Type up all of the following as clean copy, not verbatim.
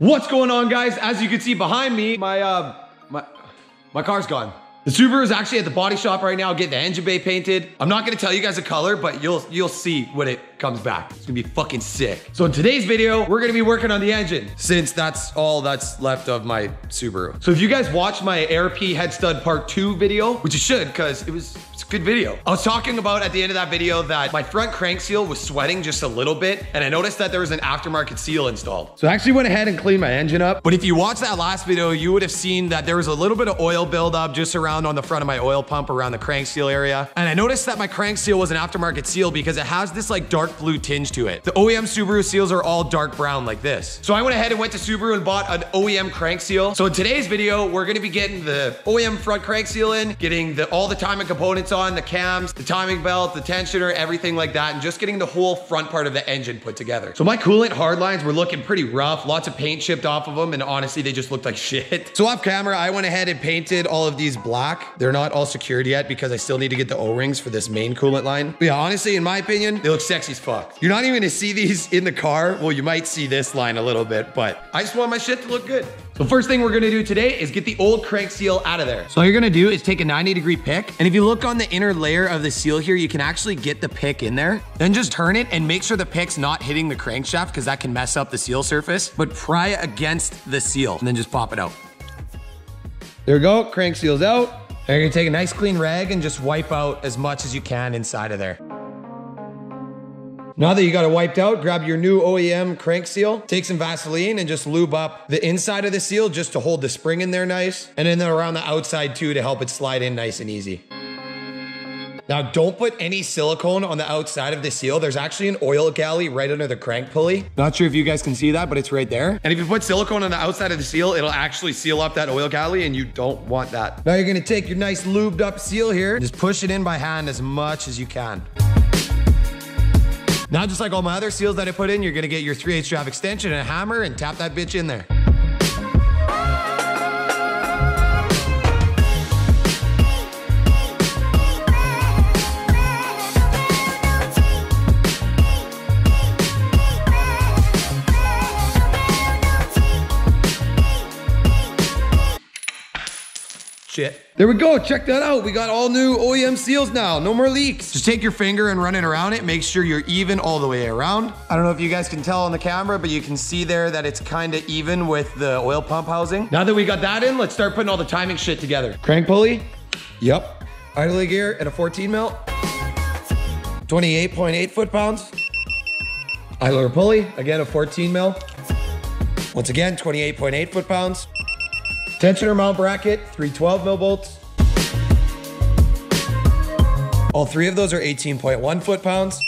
What's going on, guys? As you can see behind me, my car's gone. The Subaru is actually at the body shop right now getting the engine bay painted. I'm not gonna tell you guys the color, but you'll see when it comes back. It's gonna be fucking sick. So in today's video, we're gonna be working on the engine since that's all that's left of my Subaru. So if you guys watched my ARP head stud part 2 video, which you should, because it's a good video. I was talking about at the end of that video that my front crank seal was sweating just a little bit, and I noticed that there was an aftermarket seal installed. So I actually went ahead and cleaned my engine up. But if you watched that last video, you would have seen that there was a little bit of oil buildup just around on the front of my oil pump around the crank seal area. And I noticed that my crank seal was an aftermarket seal because it has this like dark blue tinge to it. The OEM Subaru seals are all dark brown like this. So I went ahead and went to Subaru and bought an OEM crank seal. So in today's video, we're gonna be getting the OEM front crank seal in, getting all the timing components on, the cams, the timing belt, the tensioner, everything like that, and just getting the whole front part of the engine put together. So my coolant hard lines were looking pretty rough, lots of paint chipped off of them, and honestly, they just looked like shit. So off camera, I went ahead and painted all of these black. They're not all secured yet because I still need to get the O-rings for this main coolant line. But yeah, honestly, in my opinion, they look sexy as fuck. You're not even gonna see these in the car. Well, you might see this line a little bit, but I just want my shit to look good. So first thing we're gonna do today is get the old crank seal out of there. So all you're gonna do is take a 90-degree pick, and if you look on the inner layer of the seal here, you can actually get the pick in there. Then just turn it and make sure the pick's not hitting the crankshaft because that can mess up the seal surface, but pry it against the seal and then just pop it out. There we go, crank seal's out. Now you're gonna take a nice clean rag and just wipe out as much as you can inside of there. Now that you got it wiped out, grab your new OEM crank seal, take some Vaseline and just lube up the inside of the seal just to hold the spring in there nice. And then around the outside too to help it slide in nice and easy. Now don't put any silicone on the outside of the seal. There's actually an oil galley right under the crank pulley. Not sure if you guys can see that, but it's right there. And if you put silicone on the outside of the seal, it'll actually seal up that oil galley and you don't want that. Now you're gonna take your nice lubed up seal here, just push it in by hand as much as you can. Now, just like all my other seals that I put in, you're gonna get your 3/8 strap extension and a hammer and tap that bitch in there. Shit. There we go, check that out. We got all new OEM seals now, no more leaks. Just take your finger and run it around it. Make sure you're even all the way around. I don't know if you guys can tell on the camera, but you can see there that it's kind of even with the oil pump housing. Now that we got that in, let's start putting all the timing shit together. Crank pulley, yep. Idler gear at a 14 mil. 28.8 foot-pounds. Idler pulley, again a 14 mil. Once again, 28.8 foot-pounds. Tensioner mount bracket, 312 mil bolts. All three of those are 18.1 foot-pounds.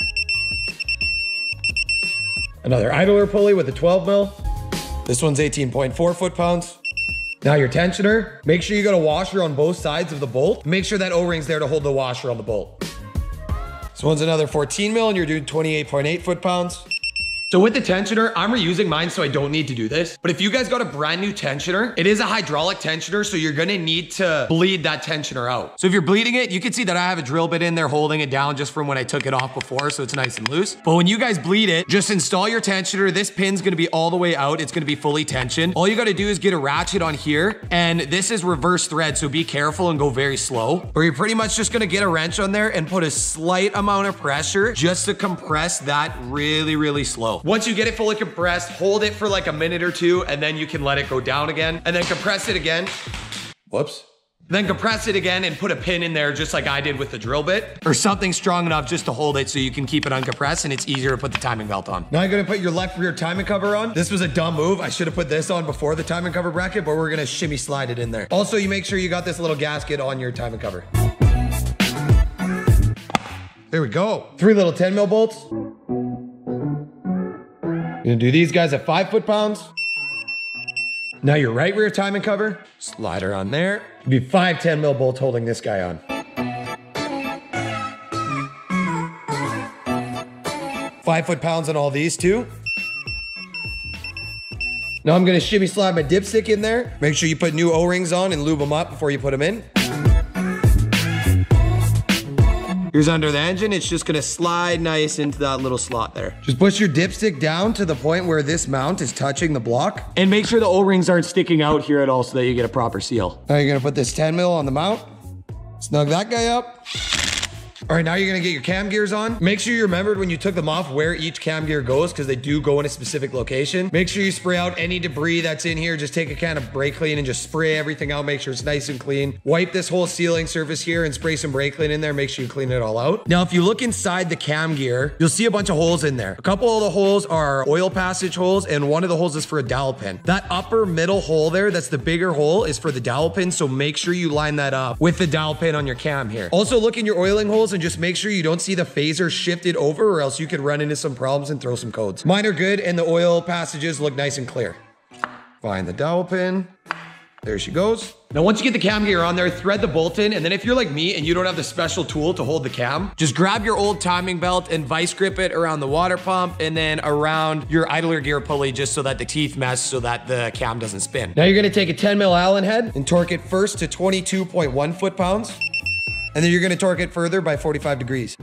Another idler pulley with a 12 mil. This one's 18.4 foot-pounds. Now your tensioner, make sure you got a washer on both sides of the bolt. Make sure that O-ring's there to hold the washer on the bolt. This one's another 14 mil and you're doing 28.8 foot-pounds. So with the tensioner, I'm reusing mine so I don't need to do this. But if you guys got a brand new tensioner, it is a hydraulic tensioner, so you're gonna need to bleed that tensioner out. So if you're bleeding it, you can see that I have a drill bit in there holding it down just from when I took it off before, so it's nice and loose. But when you guys bleed it, just install your tensioner. This pin's gonna be all the way out. It's gonna be fully tensioned. All you gotta do is get a ratchet on here, and this is reverse thread, so be careful and go very slow. Or you're pretty much just gonna get a wrench on there and put a slight amount of pressure just to compress that really, really slow. Once you get it fully compressed, hold it for like a minute or two, and then you can let it go down again, and then compress it again. Whoops. Then compress it again and put a pin in there just like I did with the drill bit, or something strong enough just to hold it so you can keep it uncompressed and it's easier to put the timing belt on. Now you're gonna put your left rear timing cover on. This was a dumb move. I should have put this on before the timing cover bracket, but we're gonna shimmy slide it in there. Also, you make sure you got this little gasket on your timing cover. There we go. 3 little 10 mil bolts. You're gonna do these guys at 5 foot-pounds. Now your right rear timing cover, slide her on there. It'll be 5 10 mil bolts holding this guy on. 5 foot-pounds on all these too. Now I'm gonna shimmy slide my dipstick in there. Make sure you put new O-rings on and lube them up before you put them in. Here's under the engine. It's just gonna slide nice into that little slot there. Just push your dipstick down to the point where this mount is touching the block. And make sure the O-rings aren't sticking out here at all so that you get a proper seal. Now you're gonna put this 10 mil on the mount. Snug that guy up. All right, now you're gonna get your cam gears on. Make sure you remembered when you took them off where each cam gear goes because they do go in a specific location. Make sure you spray out any debris that's in here. Just take a can of brake clean and just spray everything out. Make sure it's nice and clean. Wipe this whole sealing surface here and spray some brake clean in there. Make sure you clean it all out. Now, if you look inside the cam gear, you'll see a bunch of holes in there. A couple of the holes are oil passage holes and one of the holes is for a dowel pin. That upper middle hole there, that's the bigger hole, is for the dowel pin. So make sure you line that up with the dowel pin on your cam here. Also look in your oiling holes and just make sure you don't see the phaser shifted over or else you could run into some problems and throw some codes. Mine are good and the oil passages look nice and clear. Find the dowel pin. There she goes. Now, once you get the cam gear on there, thread the bolt in. And then if you're like me and you don't have the special tool to hold the cam, just grab your old timing belt and vice grip it around the water pump and then around your idler gear pulley just so that the teeth mesh so that the cam doesn't spin. Now you're gonna take a 10 mil Allen head and torque it first to 22.1 foot-pounds. And then you're gonna torque it further by 45 degrees.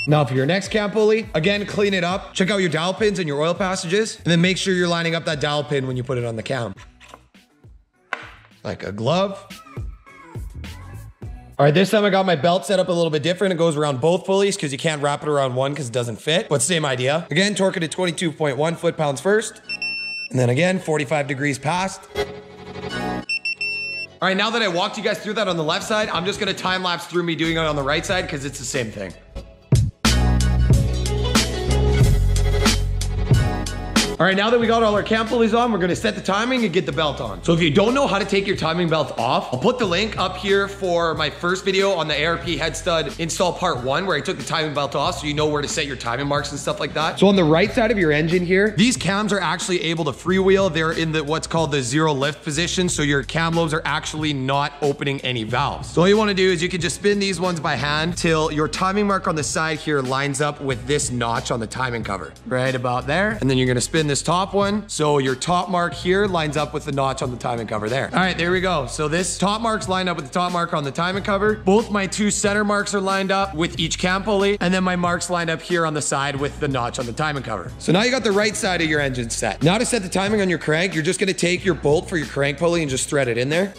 Now for your next cam pulley, again, clean it up. Check out your dowel pins and your oil passages, and then make sure you're lining up that dowel pin when you put it on the cam. Like a glove. All right, this time I got my belt set up a little bit different. It goes around both pulleys because you can't wrap it around one because it doesn't fit, but same idea. Again, torque it at 22.1 foot-pounds first, and then again, 45 degrees past. All right, now that I walked you guys through that on the left side, I'm just gonna time lapse through me doing it on the right side because it's the same thing. All right, now that we got all our cam pulleys on, we're gonna set the timing and get the belt on. So if you don't know how to take your timing belt off, I'll put the link up here for my first video on the ARP head stud install part 1, where I took the timing belt off so you know where to set your timing marks and stuff like that. So on the right side of your engine here, these cams are actually able to freewheel. They're in the what's called the zero lift position, so your cam lobes are actually not opening any valves. So all you wanna do is you can just spin these ones by hand till your timing mark on the side here lines up with this notch on the timing cover. Right about there. And then you're gonna spin this top one. So your top mark here lines up with the notch on the timing cover there. All right, there we go. So this top mark's lined up with the top mark on the timing cover. Both my two center marks are lined up with each cam pulley. And then my marks lined up here on the side with the notch on the timing cover. So now you got the right side of your engine set. Now to set the timing on your crank, you're just gonna take your bolt for your crank pulley and just thread it in there.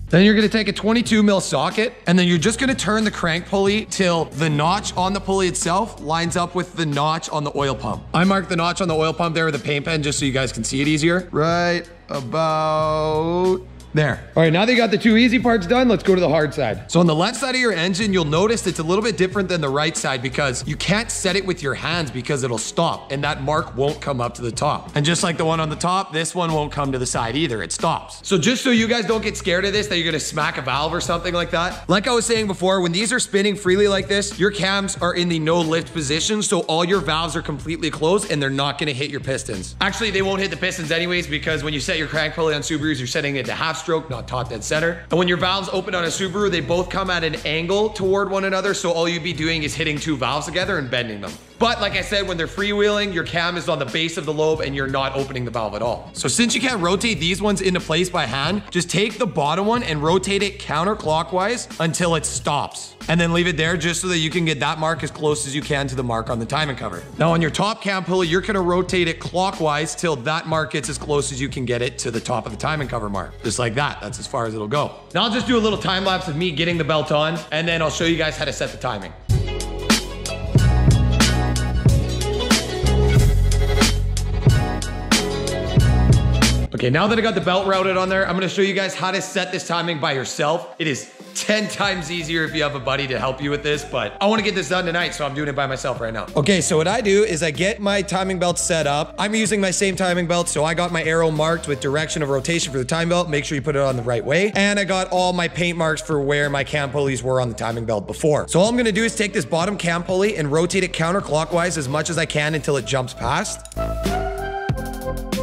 Then you're gonna take a 22 mil socket, and then you're just gonna turn the crank pulley till the notch on the pulley itself lines up with the notch on the oil pump. I marked the notch on the oil pump there with a paint pen just so you guys can see it easier. Right about there. All right, now that you got the two easy parts done, let's go to the hard side. So on the left side of your engine, you'll notice it's a little bit different than the right side because you can't set it with your hands because it'll stop and that mark won't come up to the top. And just like the one on the top, this one won't come to the side either, it stops. So just so you guys don't get scared of this, that you're gonna smack a valve or something like that. Like I was saying before, when these are spinning freely like this, your cams are in the no lift position, so all your valves are completely closed and they're not gonna hit your pistons. Actually, they won't hit the pistons anyways because when you set your crank pulley on Subarus, you're setting it to half stroke, not taut dead center. And when your valves open on a Subaru, they both come at an angle toward one another, so all you'd be doing is hitting two valves together and bending them. But like I said, when they're freewheeling, your cam is on the base of the lobe and you're not opening the valve at all. So since you can't rotate these ones into place by hand, just take the bottom one and rotate it counterclockwise until it stops. And then leave it there just so that you can get that mark as close as you can to the mark on the timing cover. Now on your top cam pulley, you're gonna rotate it clockwise till that mark gets as close as you can get it to the top of the timing cover mark. Just like that, that's as far as it'll go. Now I'll just do a little time lapse of me getting the belt on, and then I'll show you guys how to set the timing. Okay, now that I got the belt routed on there, I'm gonna show you guys how to set this timing by yourself. It is 10 times easier if you have a buddy to help you with this, but I wanna get this done tonight, so I'm doing it by myself right now. Okay, so what I do is I get my timing belt set up. I'm using my same timing belt, so I got my arrow marked with direction of rotation for the timing belt. Make sure you put it on the right way. And I got all my paint marks for where my cam pulleys were on the timing belt before. So all I'm gonna do is take this bottom cam pulley and rotate it counterclockwise as much as I can until it jumps past.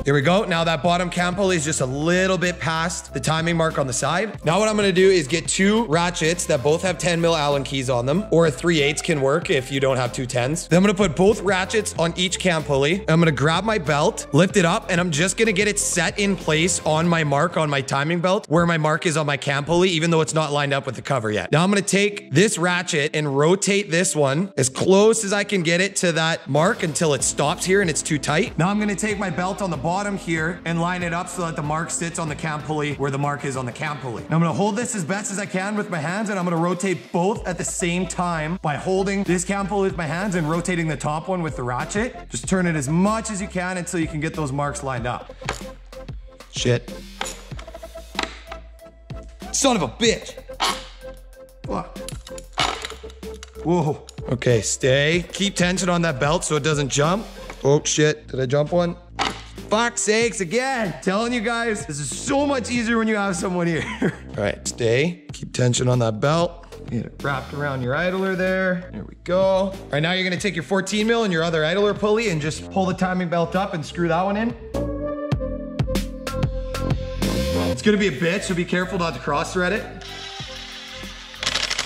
Here we go. Now that bottom cam pulley is just a little bit past the timing mark on the side. Now what I'm gonna do is get 2 ratchets that both have 10 mil Allen keys on them, or a 3/8 can work if you don't have 2 10s. Then I'm gonna put both ratchets on each cam pulley. I'm gonna grab my belt, lift it up, and I'm just gonna get it set in place on my mark on my timing belt where my mark is on my cam pulley, even though it's not lined up with the cover yet. Now I'm gonna take this ratchet and rotate this one as close as I can get it to that mark until it stops here and it's too tight. Now I'm gonna take my belt on the bottom here and line it up so that the mark sits on the cam pulley where the mark is on the cam pulley. Now I'm gonna hold this as best as I can with my hands, and I'm gonna rotate both at the same time by holding this cam pulley with my hands and rotating the top one with the ratchet. Just turn it as much as you can until you can get those marks lined up. Shit. Son of a bitch. Fuck. Whoa. Okay, stay. Keep tension on that belt so it doesn't jump. Oh shit, did I jump one? Fuck's sakes, again. Telling you guys, this is so much easier when you have someone here. All right, stay. Keep tension on that belt. Get it wrapped around your idler there. There we go. All right, now you're gonna take your 14 mil and your other idler pulley and just pull the timing belt up and screw that one in. It's gonna be a bitch, so be careful not to cross thread it.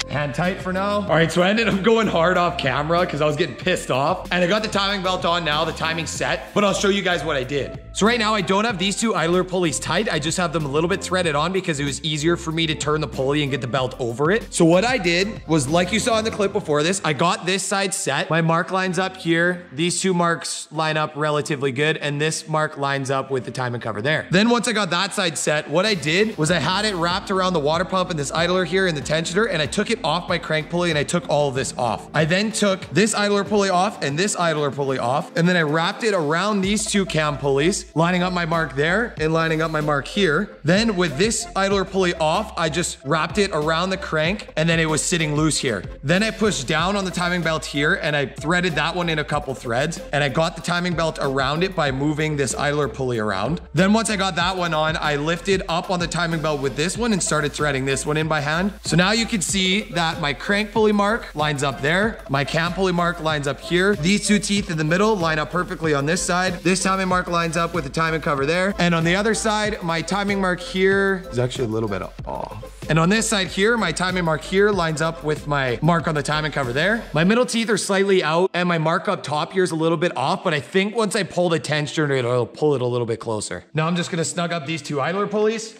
Hand tight for now. All right, so I ended up going hard off camera because I was getting pissed off. And I got the timing belt on now, the timing's set, but I'll show you guys what I did. So right now I don't have these 2 idler pulleys tight. I just have them a little bit threaded on because it was easier for me to turn the pulley and get the belt over it. So what I did was, like you saw in the clip before this, I got this side set. My mark lines up here. These 2 marks line up relatively good, and this mark lines up with the timing cover there. Then once I got that side set, what I did was I had it wrapped around the water pump and this idler here and the tensioner, and I took it off my crank pulley and I took all of this off. I then took this idler pulley off and this idler pulley off, and then I wrapped it around these 2 cam pulleys, lining up my mark there and lining up my mark here. Then with this idler pulley off, I just wrapped it around the crank, and then it was sitting loose here. Then I pushed down on the timing belt here and I threaded that one in a couple threads, and I got the timing belt around it by moving this idler pulley around. Then once I got that one on, I lifted up on the timing belt with this one and started threading this one in by hand. So now you can see that my crank pulley mark lines up there. My cam pulley mark lines up here. These 2 teeth in the middle line up perfectly on this side. This timing mark lines up with the timing cover there. And on the other side, my timing mark here is actually a little bit off. And on this side here, my timing mark here lines up with my mark on the timing cover there. My middle teeth are slightly out, and my mark up top here is a little bit off, but I think once I pull the tensioner, it'll pull it a little bit closer. Now I'm just gonna snug up these 2 idler pulleys,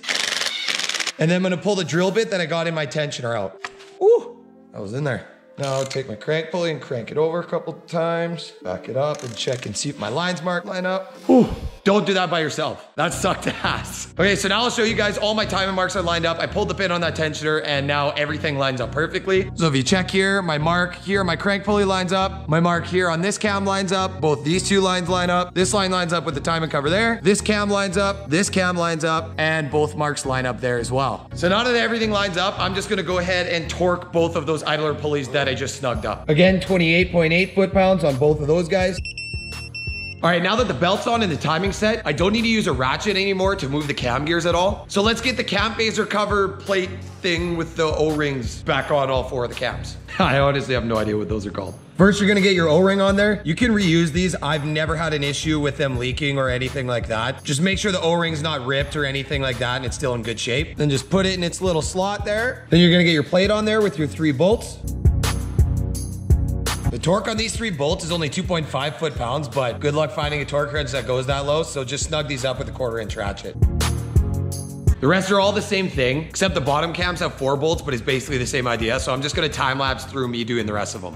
and then I'm gonna pull the drill bit that I got in my tensioner out. Ooh, that was in there. Now I'll take my crank pulley and crank it over a couple times, back it up and check and see if my lines mark line up. Whew. Don't do that by yourself. That sucked ass. Okay, so now I'll show you guys all my timing marks are lined up. I pulled the pin on that tensioner and now everything lines up perfectly. So if you check here, my mark here, my crank pulley lines up. My mark here on this cam lines up. Both these 2 lines line up. This line lines up with the timing cover there. This cam lines up. This cam lines up. And both marks line up there as well. So now that everything lines up, I'm just gonna go ahead and torque both of those idler pulleys that I just snugged up. Again, 28.8 foot-pounds on both of those guys. All right, now that the belt's on and the timing set, I don't need to use a ratchet anymore to move the cam gears at all. So let's get the cam phaser cover plate thing with the O-rings back on all 4 of the cams. I honestly have no idea what those are called. First, you're gonna get your O-ring on there. You can reuse these. I've never had an issue with them leaking or anything like that. Just make sure the O-ring's not ripped or anything like that and it's still in good shape. Then just put it in its little slot there. Then you're gonna get your plate on there with your 3 bolts. The torque on these 3 bolts is only 2.5 foot-pounds, but good luck finding a torque wrench that goes that low, so just snug these up with a 1/4-inch ratchet. The rest are all the same thing, except the bottom cams have 4 bolts, but it's basically the same idea, so I'm just gonna time-lapse through me doing the rest of them.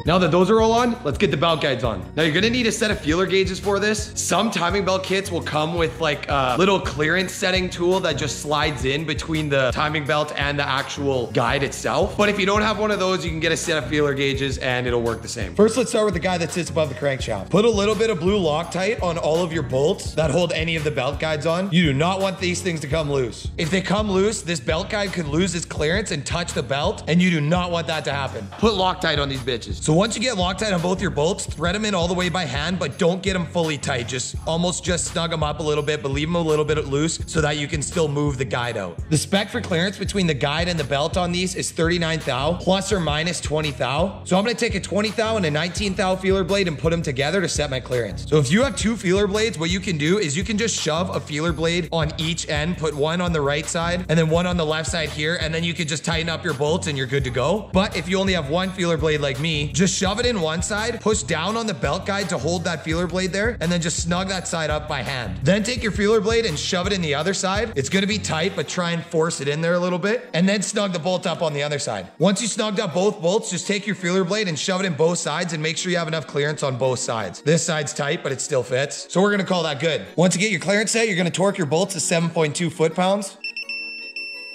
Now that those are all on, let's get the belt guides on. Now you're gonna need a set of feeler gauges for this. Some timing belt kits will come with like a little clearance setting tool that just slides in between the timing belt and the actual guide itself. But if you don't have one of those, you can get a set of feeler gauges and it'll work the same. First, let's start with the guide that sits above the crankshaft. Put a little bit of blue Loctite on all of your bolts that hold any of the belt guides on. You do not want these things to come loose. If they come loose, this belt guide could lose its clearance and touch the belt, and you do not want that to happen. Put Loctite on these bitches. So once you get Loctite on both your bolts, thread them in all the way by hand, but don't get them fully tight. Just snug them up a little bit, but leave them a little bit loose so that you can still move the guide out. The spec for clearance between the guide and the belt on these is 39 thou plus or minus 20 thou. So I'm gonna take a 20 thou and a 19 thou feeler blade and put them together to set my clearance. So if you have 2 feeler blades, what you can do is you can just shove a feeler blade on each end, put one on the right side and then one on the left side here, and then you can just tighten up your bolts and you're good to go. But if you only have 1 feeler blade like me, just shove it in one side, push down on the belt guide to hold that feeler blade there, and then just snug that side up by hand. Then take your feeler blade and shove it in the other side. It's gonna be tight, but try and force it in there a little bit, and then snug the bolt up on the other side. Once you snugged up both bolts, just take your feeler blade and shove it in both sides and make sure you have enough clearance on both sides. This side's tight, but it still fits. So we're gonna call that good. Once you get your clearance set, you're gonna torque your bolts to 7.2 foot-pounds.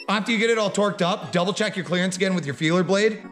After you get it all torqued up, double check your clearance again with your feeler blade.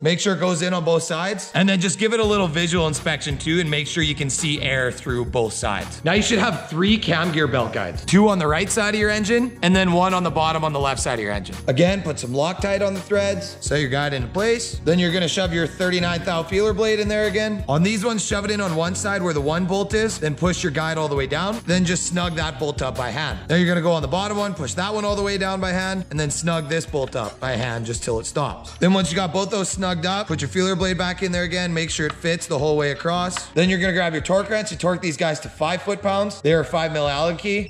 Make sure it goes in on both sides, and then just give it a little visual inspection too and make sure you can see air through both sides. Now you should have 3 cam gear belt guides. 2 on the right side of your engine, and then 1 on the bottom on the left side of your engine. Again, put some Loctite on the threads, set your guide into place. Then you're gonna shove your 39 thou feeler blade in there again. On these ones, shove it in on one side where the 1 bolt is, then push your guide all the way down, then just snug that bolt up by hand. Then you're gonna go on the bottom one, push that one all the way down by hand, and then snug this bolt up by hand just till it stops. Then once you got both those snugged up, put your feeler blade back in there again, make sure it fits the whole way across. Then you're gonna grab your torque wrench, you torque these guys to 5 foot-pounds. They are 5 mil Allen key.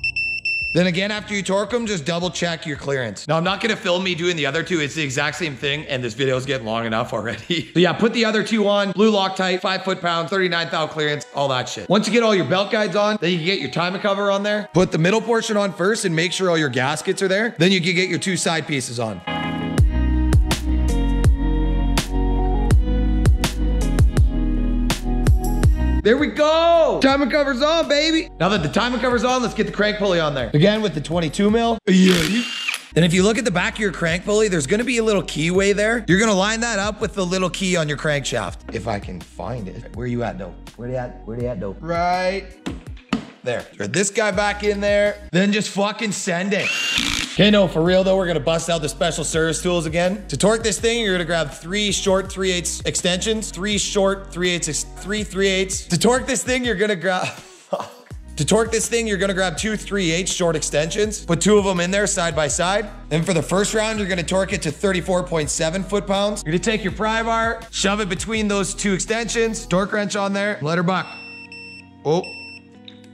Then again, after you torque them, just double check your clearance. Now I'm not gonna film me doing the other 2, it's the exact same thing, and this video is getting long enough already. So yeah, put the other 2 on, blue Loctite, 5 foot-pounds, 39 thou clearance, all that shit. Once you get all your belt guides on, then you can get your timing cover on there. Put the middle portion on first and make sure all your gaskets are there. Then you can get your 2 side pieces on. There we go. Timing cover's on, baby. Now that the timing cover's on, let's get the crank pulley on there. Again, with the 22 mil. Then if you look at the back of your crank pulley, there's gonna be a little keyway there. You're gonna line that up with the little key on your crankshaft. If I can find it. Where you at, though? Where they at? Where they at, though? Right there. Throw this guy back in there. Then just fucking send it. Okay, no, for real though, we're gonna bust out the special service tools again. To torque this thing, you're gonna grab 3 short 3/8 extensions, 3 short 3/8. To torque this thing, you're gonna grab... To torque this thing, you're gonna grab 2 3/8 short extensions, put 2 of them in there side by side. Then for the first round, you're gonna torque it to 34.7 foot-pounds. You're gonna take your pry bar, shove it between those 2 extensions, torque wrench on there, let her buck. Oh,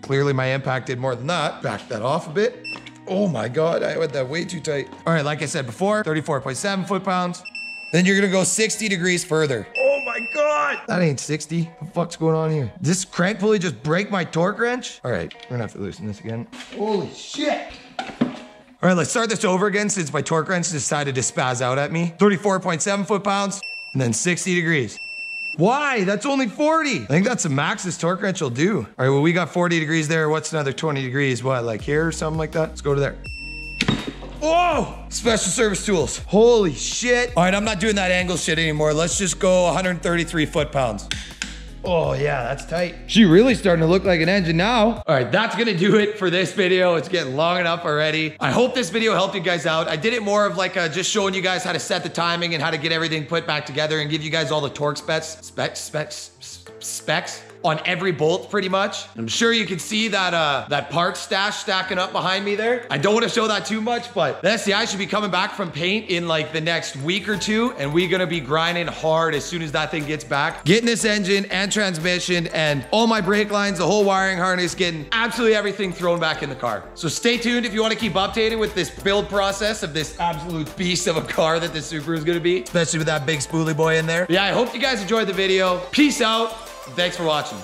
clearly my impact did more than that. Back that off a bit. Oh my God, I had that way too tight. All right, like I said before, 34.7 foot-pounds. Then you're gonna go 60 degrees further. Oh my God. That ain't 60. What the fuck's going on here? Did this crank pulley just break my torque wrench? All right, we're gonna have to loosen this again. Holy shit. All right, let's start this over again since my torque wrench decided to spaz out at me. 34.7 foot-pounds, and then 60 degrees. Why? That's only 40. I think that's the max this torque wrench will do. All right, well, we got 40 degrees there. What's another 20 degrees? What, like here or something like that? Let's go to there. Whoa! Special service tools. Holy shit. All right, I'm not doing that angle shit anymore. Let's just go 133 foot-pounds. Oh yeah, that's tight. She really starting to look like an engine now. All right, that's gonna do it for this video. It's getting long enough already. I hope this video helped you guys out. I did it more of like just showing you guys how to set the timing and how to get everything put back together and give you guys all the torque specs on every bolt pretty much. I'm sure you can see that that part stash stacking up behind me there. I don't want to show that too much, but the SCI should be coming back from paint in like the next week or 2, and we're gonna be grinding hard as soon as that thing gets back. Getting this engine and transmission and all my brake lines, the whole wiring harness, getting absolutely everything thrown back in the car. So stay tuned if you want to keep updated with this build process of this absolute beast of a car that this Subaru is gonna be, especially with that big spoolie boy in there. But yeah, I hope you guys enjoyed the video. Peace out. Thanks for watching.